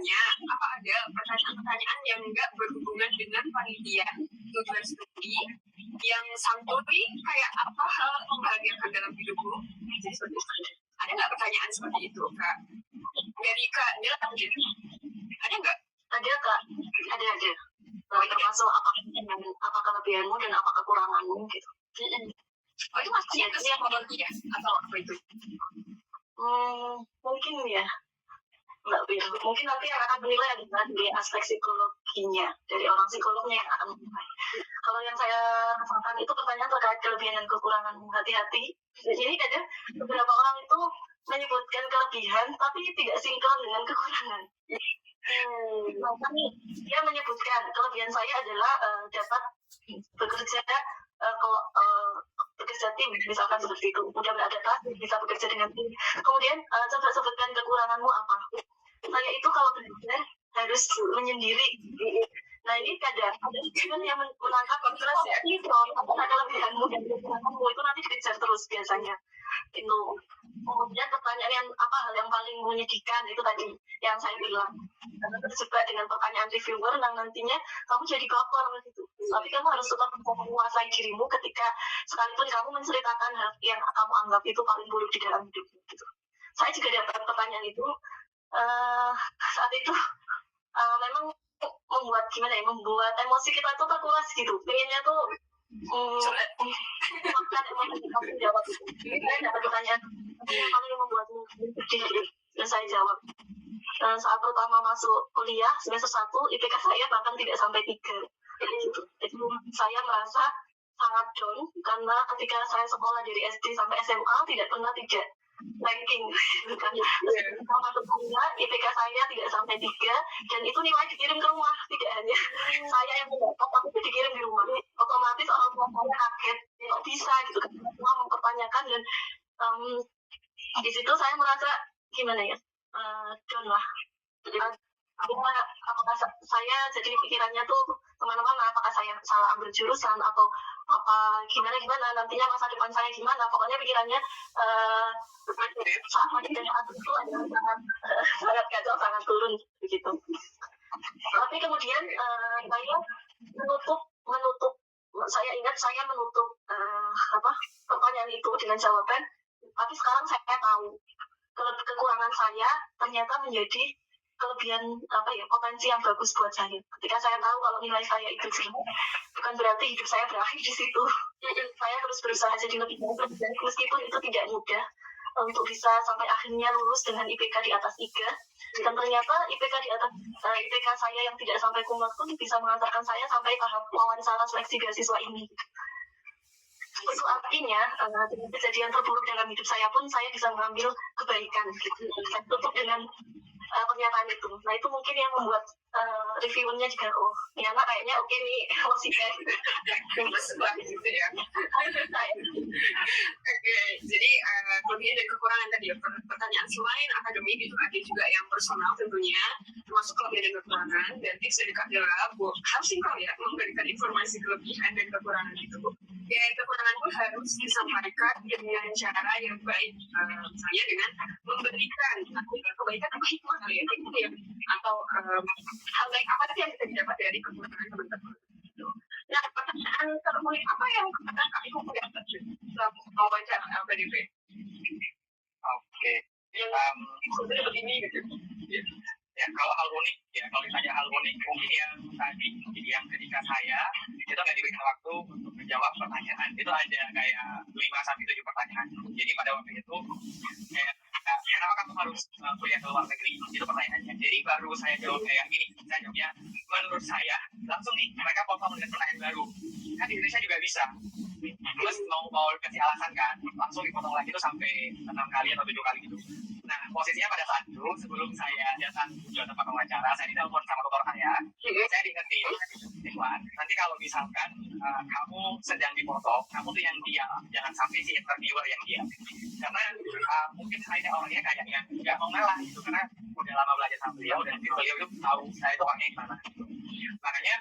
bertanya, apa ada pertanyaan-pertanyaan yang nggak berhubungan dengan penelitian tujuan studi yang santuy kayak apa hal membahagiakan dalam hidupmu? Ada nggak pertanyaan seperti itu, Kak? Dari Kak Nila mungkin? Ada nggak? Ada, Kak. Ada. Termasuk apa kelebihanmu dan apa kekuranganmu gitu. Oh, itu maksudnya ke psikologi ya? Atau apa itu? Mungkin ya. Mungkin nanti yang akan menilai adalah di aspek psikologinya, dari orang psikolognya yang akan menilai. Kalau yang saya rasakan itu pertanyaan terkait kelebihan dan kekurangan. Hati-hati. Jadi ada beberapa orang itu menyebutkan kelebihan tapi tidak sinkron dengan kekurangan. Dia menyebutkan kelebihan saya adalah dapat bekerja bekerja tim, misalkan seperti itu, mudah beradaptasi, bisa bekerja dengan tim. Kemudian coba sebutkan kekuranganmu apa. Saya itu kalau bekerja harus menyendiri. Nah ini kadang ada yang menangkap kontras ya, apa kelebihanmu dan kekuranganmu itu nanti dikejar terus biasanya. Itu kemudian pertanyaan apa hal yang paling menyedihkan itu tadi yang saya bilang, terjebak dengan pertanyaan reviewer yang nantinya kamu jadi kotor gitu. Tapi kamu harus tetap menguasai dirimu ketika sekalipun kamu menceritakan hal yang kamu anggap itu paling buruk di dalam hidupmu gitu. Saya juga dapat pertanyaan itu saat itu memang membuat emosi kita itu terkuras gitu. Pengennya tuh makan emosi jawab itu. Saya dapat pertanyaan yang paling membuatmu sedih dan saya jawab. Saat pertama masuk kuliah semester 1 IPK saya bahkan tidak sampai 3 gitu. Jadi saya merasa sangat down karena ketika saya sekolah dari SD sampai SMA tidak pernah 3 ranking kan. Kalau masuk kuliah IPK saya tidak sampai 3 dan itu nilai dikirim ke rumah, tidak hanya saya yang mendapat tapi itu dikirim di rumah. Otomatis orang tua saya kaget kok bisa gitu kan, semua mempertanyakan dan di situ saya merasa gimana ya, down lah. Apakah saya jadi pikirannya tuh kemana-mana, apakah saya salah ambil jurusan atau apa gimana nantinya masa depan saya gimana, pokoknya pikirannya saat itu adalah sangat kacau, sangat turun begitu. Tapi kemudian saya menutup saya ingat saya menutup pertanyaan itu dengan jawaban, tapi sekarang saya tahu kekurangan saya ternyata menjadi kelebihan potensi yang bagus buat saya. Ketika saya tahu kalau nilai saya itu jelek, bukan berarti hidup saya berakhir di situ. Saya harus berusaha jadi lebih baik, meskipun itu tidak mudah untuk bisa sampai akhirnya lulus dengan IPK di atas 3. Dan ternyata IPK saya yang tidak sampai kumlot pun bisa mengantarkan saya sampai tahap wawancara seleksi beasiswa ini. Itu artinya dengan kejadian terburuk dalam hidup saya pun saya bisa mengambil kebaikan gitu. Saya tutup dengan pernyataan itu. Nah itu mungkin yang membuat reviewernya juga ini anak kayaknya oke nih emosinya gitu. Gitu ya. Oke, jadi kelebihan dan kekurangan tadi pertanyaan selain akademik itu ada juga yang personal tentunya, termasuk kelebihan dan kekurangan, dan tips dari Kak Dela harus sinkron ya memberikan informasi kelebihan dan kekurangan itu. Dan kekurangan itu harus disampaikan dengan cara yang baik, misalnya dengan memberikan kebaikan atau hikmah kali ya, atau hal baik apa sih yang bisa didapat dari kekurangan teman-teman. Nah, pertanyaan terunik apa yang Kak Ibu punya dalam wawancara LPDP? Oke. Yang begini gitu. Ya, kalau hal unik, ya kalau ditanya hal unik, mungkin yang tadi, yang ketika saya itu nggak diberikan waktu untuk menjawab pertanyaan. Itu ada kayak 5-7 pertanyaan. Jadi pada waktu itu, kenapa kamu harus kuliah ke luar negeri? Itu pertanyaannya. Jadi baru saya jawab kayak gini, saya jawabnya, menurut saya, langsung nih, mereka potong dengan pertanyaan baru. Kan di Indonesia juga bisa. Terus mau kasih alasan kan, langsung dipotong lagi itu sampai 6 kali atau 7 kali gitu. Nah, posisinya pada saat itu, sebelum saya datang ke tempat wawancara, saya ditelepon sama tutor saya diingetin, Ikhwan, nanti kalau misalkan kamu sedang dipotong, kamu tuh yang diam, jangan sampai si interviewer yang diam. Karena mungkin saya orangnya kayak yang nggak mau ngalah gitu, karena udah lama belajar sama beliau, dan beliau itu tahu saya itu orangnya gimana gitu. Makanya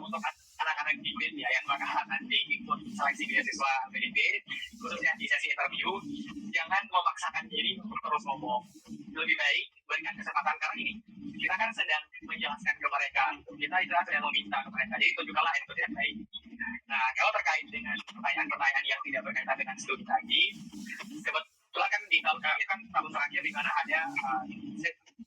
untuk anak-anak di BIN ya yang bakalan nanti ikut seleksi beasiswa PDP, khususnya di sesi interview, jangan memaksakan diri untuk terus ngomong. Lebih baik berikan kesempatan, karena ini kita kan sedang menjelaskan ke mereka, kita sedang meminta ke mereka, jadi tunjukkanlah attitude yang baik. Nah, kalau terkait dengan pertanyaan-pertanyaan yang tidak berkaitan dengan studi tadi, kebetulan kan di tahun terakhir kan tahun terakhir di mana ada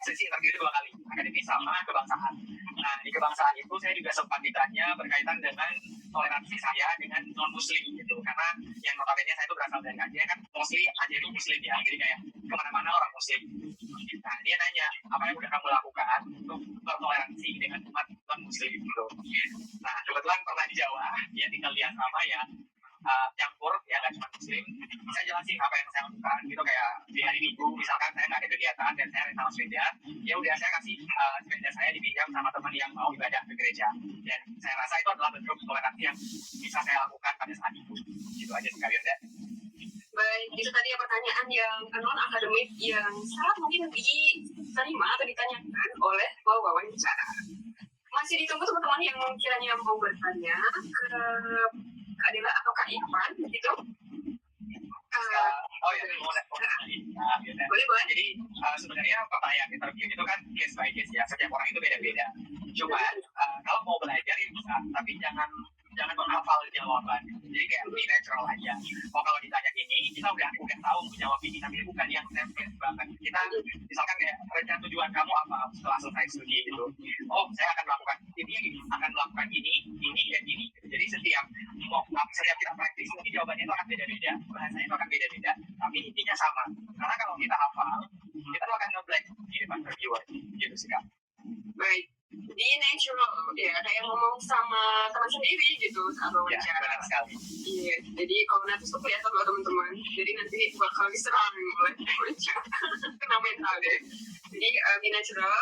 sesi interview 2 kali, akademis sama kebangsaan. Nah, di kebangsaan itu saya juga sempat ditanya berkaitan dengan toleransi saya dengan non-muslim gitu, karena yang notabene saya itu berasal dari Aceh kan, mostly Aceh itu muslim ya, jadi kayak kemana-mana orang muslim. Nah, dia nanya, apa yang udah kamu lakukan untuk bertoleransi dengan umat non-muslim gitu. Nah, kebetulan pernah di Jawa, dia tinggal di asrama ya, campur ya, nggak cuma muslim. Saya jelasin apa yang saya lakukan gitu, kayak di hari Minggu misalkan saya nggak ada kegiatan dan saya sama sepeda, ya udah saya kasih sepeda saya dipinjam sama teman yang mau ibadah ke gereja, dan saya rasa itu adalah bentuk toleransi yang bisa saya lakukan pada saat itu. Gitu aja sih Kak Wirda. Baik, itu tadi ya pertanyaan yang non-akademik yang sangat mungkin diterima atau ditanyakan oleh wawancara. Masih ditunggu teman-teman yang kiranya mau bertanya ke Kak Dela atau Kak Ivan gitu. Oh ya, boleh. Jadi sebenarnya pertanyaan interview itu kan case by case ya, setiap orang itu beda-beda. Cuman kalau mau belajar ya bisa, tapi jangan menghafal jawaban. Jadi kayak lebih natural aja. Oh, kalau ditanya gini, kita udah tahu menjawab ini, tapi bukan yang template banget. Kita misalkan kayak rencana tujuan kamu apa setelah selesai studi gitu. Oh, saya akan melakukan ini, akan melakukan ini dan ini. Jadi setiap kita praktis, mungkin jawabannya itu akan beda-beda, bahasanya itu akan beda-beda, tapi intinya sama. Karena kalau kita hafal, kita tuh akan nge-black di depan reviewer. Gitu sih Kak. Baik. Di natural ya, kayak ngomong sama teman sendiri gitu saat wawancara. Ya, benar sekali. Iya, jadi kalau nanti tuh kelihatan loh teman-teman. Jadi nanti bakal diserang oleh wawancara. Kena mental deh. Jadi di natural,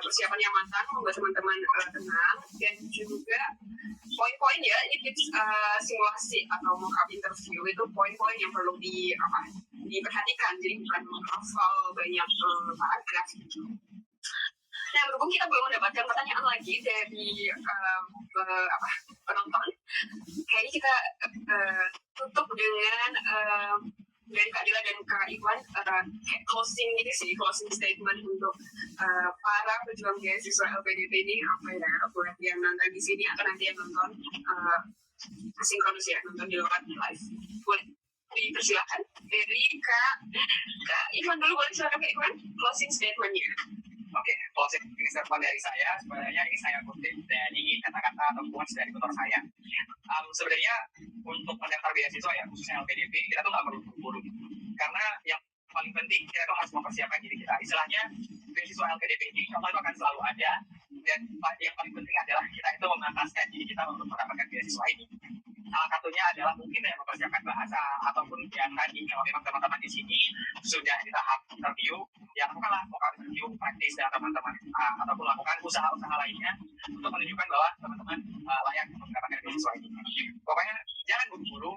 persiapan yang matang membuat teman-teman tenang, dan juga poin-poin ya, ini tips simulasi atau mock-up interview itu poin-poin yang perlu diperhatikan. Jadi bukan menghafal banyak paragraf gitu. Nah, berhubung kita belum mendapatkan pertanyaan lagi dari penonton, kayaknya kita tutup dengan dari Kak Dila dan Kak Iwan closing statement untuk para pejuang beasiswa LPDP ini, apa ya, buat yang nonton di sini atau nanti yang nonton asinkronus ya, nonton di luar live. Boleh dipersilakan dari Kak Iwan dulu, boleh silakan Kak Iwan closing statement-nya. Oke, closing statement dari saya, sebenarnya ini saya kutip dari kata-kata atau quotes dari tutor saya. Sebenarnya untuk mendaftar beasiswa ya, khususnya LPDP, kita tuh nggak perlu buru-buru. Karena yang paling penting kita tuh harus mempersiapkan diri kita. Istilahnya, beasiswa LPDP ini contoh itu akan selalu ada, dan yang paling penting adalah kita itu memantaskan diri kita untuk mendapatkan beasiswa ini. Salah satunya adalah mungkin yang mempersiapkan bahasa, ataupun yang tadi kalau memang teman-teman di sini sudah di tahap interview, ya lakukanlah vokal interview praktis dengan teman-teman, ataupun lakukan usaha-usaha lainnya untuk menunjukkan bahwa teman-teman layak untuk mendapatkan beasiswa ini. Pokoknya jangan buru-buru,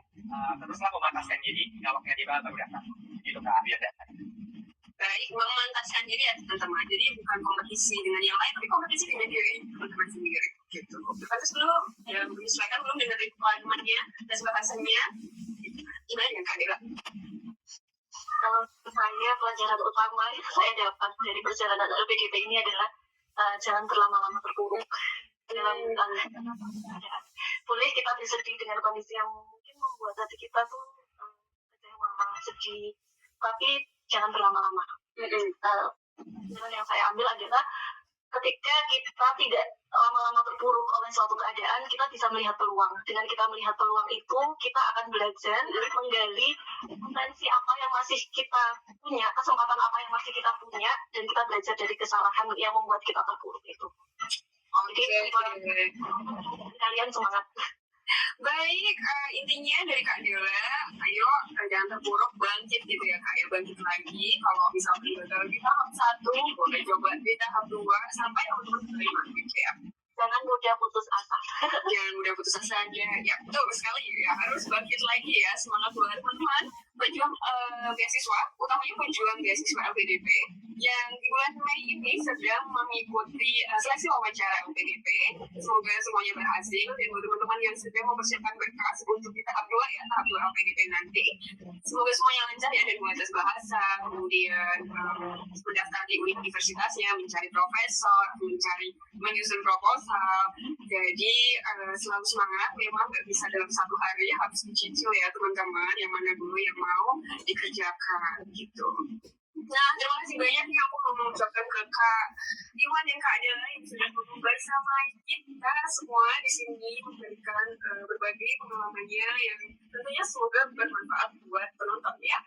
teruslah memantaskan diri, kalau tiba baru datang. Gitu Kak Wirda. Baik, memantaskan diri ya teman-teman. Jadi bukan kompetisi dengan yang lain, tapi kompetisi dengan diri teman-teman sendiri. Gitu. Terus belum, ya menyesuaikan belum dengan requirement-nya dan bahasanya. Gimana dengan Kak Dila? Kalau saya, pelajaran utama yang saya dapat dari perjalanan LPDP ini adalah jangan terlama-lama terpuruk dalam keadaan. Boleh kita bersedih dengan kondisi yang mungkin membuat hati kita tuh kecewa, sedih, tapi jangan berlama-lama. Pelajaran yang saya ambil adalah ketika kita tidak lama-lama terpuruk oleh suatu keadaan, kita bisa melihat peluang. Dengan kita melihat peluang itu, kita akan belajar menggali potensi apa yang masih kita punya, kesempatan apa yang masih kita punya, dan kita belajar dari kesalahan yang membuat kita terpuruk itu. Jadi, kalian semangat. Baik, intinya dari Kak Dela, ayo jangan terpuruk, bangkit gitu ya Kak, ya bangkit lagi. Kalau misalnya gagal di tahap 1, boleh coba di tahap 2 sampai teman-teman terima gitu ya. Jangan mudah putus asa. Jangan mudah putus asa aja. Ya betul sekali ya, harus bangkit lagi ya. Semangat buat teman-teman pejuang beasiswa, utamanya pejuang beasiswa LPDP. yang di bulan Mei ini sedang mengikuti seleksi wawancara UPDP. Semoga semuanya berhasil dan buat teman-teman yang sedang mempersiapkan berkas untuk di tahap 2 ya, tahap 2 UPDP nanti. Semoga semuanya lancar ya dari mulai tes bahasa, kemudian mendaftar di universitasnya, mencari profesor, menyusun proposal. Jadi selalu semangat, memang nggak bisa dalam satu hari, harus dicicil ya teman-teman, yang mana dulu yang mau dikerjakan gitu. Nah, terima kasih banyak yang aku mau mengucapkan ke Kak Iwan dan Kak Adela yang sudah bersama kita semua di sini memberikan berbagai pengalamannya yang tentunya semoga bermanfaat buat penonton ya.